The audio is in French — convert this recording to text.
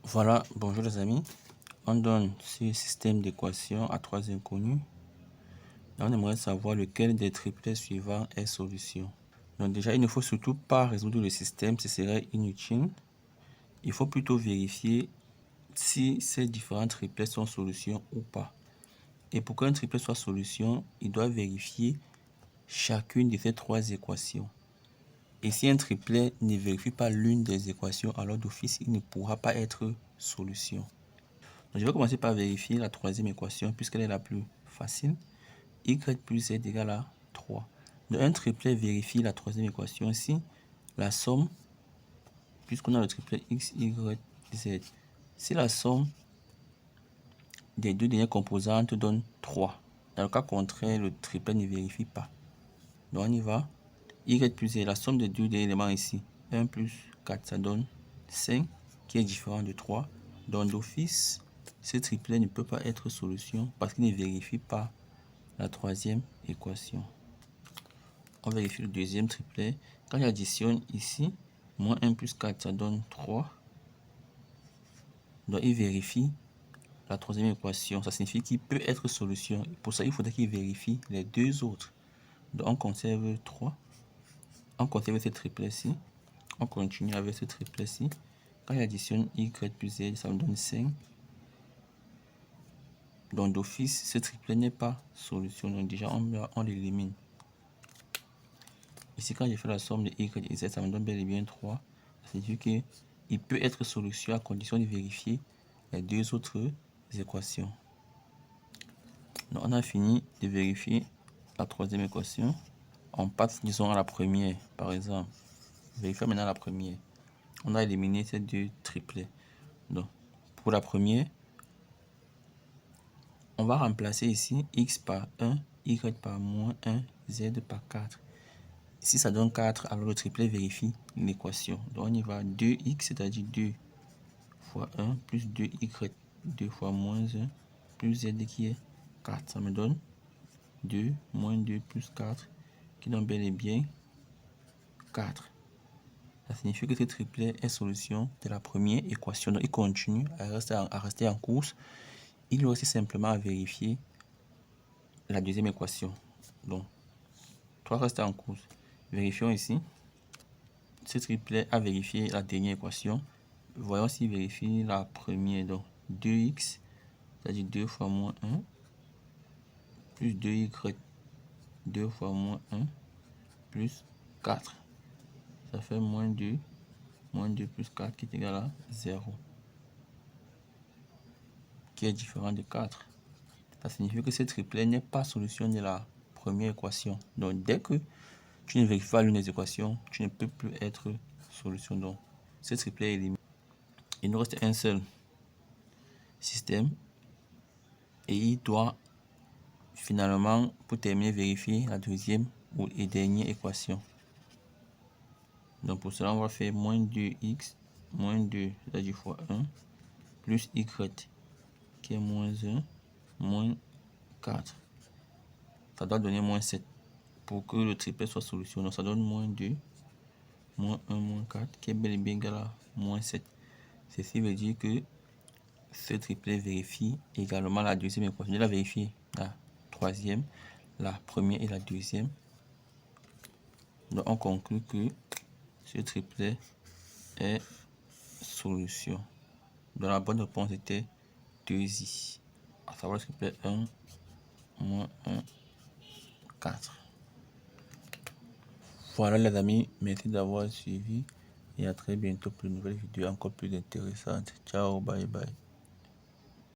Voilà, bonjour les amis. On donne ce système d'équations à trois inconnus. Et on aimerait savoir lequel des triplets suivants est solution. Donc déjà, il ne faut surtout pas résoudre le système, ce serait inutile. Il faut plutôt vérifier si ces différents triplets sont solution ou pas. Et pour qu'un triplet soit solution, il doit vérifier chacune de ces trois équations. Et si un triplet ne vérifie pas l'une des équations, alors d'office, il ne pourra pas être solution. Donc, je vais commencer par vérifier la troisième équation puisqu'elle est la plus facile. Y plus z égale à 3. Donc, un triplet vérifie la troisième équation si la somme, puisqu'on a le triplet x, y, z, si la somme des deux dernières composantes donne 3. Dans le cas contraire, le triplet ne vérifie pas. Donc, on y va. Y plus z, la somme des deux éléments ici, 1 plus 4, ça donne 5, qui est différent de 3. Donc, d'office, ce triplet ne peut pas être solution parce qu'il ne vérifie pas la troisième équation. On vérifie le deuxième triplet. Quand j'additionne ici, moins 1 plus 4, ça donne 3. Donc, il vérifie la troisième équation. Ça signifie qu'il peut être solution. Pour ça, il faudrait qu'il vérifie les deux autres. Donc, on conserve 3. On conserve ce triplet-ci. On continue avec ce triplet-ci. Quand j'additionne y plus z, ça me donne 5. Donc d'office, ce triplet n'est pas solution. Donc déjà, on l'élimine. Ici, quand j'ai fait la somme de y et z, ça me donne bel et bien 3. Ça signifie qu'il peut être solution à condition de vérifier les deux autres équations. Donc on a fini de vérifier la troisième équation. On passe, disons, à la première, par exemple. Vérifions maintenant la première. On a éliminé ces deux triplets. Donc, pour la première, on va remplacer ici x par 1, y par moins 1, z par 4. Si ça donne 4, alors le triplet vérifie l'équation. Donc on y va 2x, c'est-à-dire 2 fois 1, plus 2y, 2 fois moins 1, plus z qui est 4. Ça me donne 2, moins 2 plus 4, qui donne bel et bien 4. Ça signifie que ce triplet est solution de la première équation. Donc il continue à rester en course. Il lui reste simplement à vérifier la deuxième équation. Donc, 3 reste en course. Vérifions ici. Ce triplet a vérifié la dernière équation. Voyons s'il vérifie la première. Donc, 2x, c'est-à-dire 2 fois moins 1, plus 2y, 2 fois moins 1, plus 4. Ça fait moins 2 plus 4 qui est égal à 0. Qui est différent de 4. Ça signifie que ce triplet n'est pas solution de la première équation. Donc, dès que tu ne vérifies pas l'une des équations, tu ne peux plus être solution. Donc, ce triplet est éliminé. Il nous reste un seul système et il doit finalement, pour terminer, vérifier la deuxième et dernière équation. Donc, pour cela, on va faire moins 2x, moins 2, c'est-à-dire fois 1, plus y, qui est moins 1, moins 4. Ça doit donner moins 7 pour que le triplet soit solution. Donc, ça donne moins 2, moins 1, moins 4, qui est bel et bien égal à moins 7. Ceci veut dire que ce triplet vérifie également la deuxième équation. Il a vérifié la troisième, la première et la deuxième. Donc, on conclut que ce triplet est solution. Donc, la bonne réponse était 2i. À savoir le triplet 1, moins 1, 4. Voilà les amis, merci d'avoir suivi et à très bientôt pour une nouvelle vidéo encore plus intéressante. Ciao, bye bye.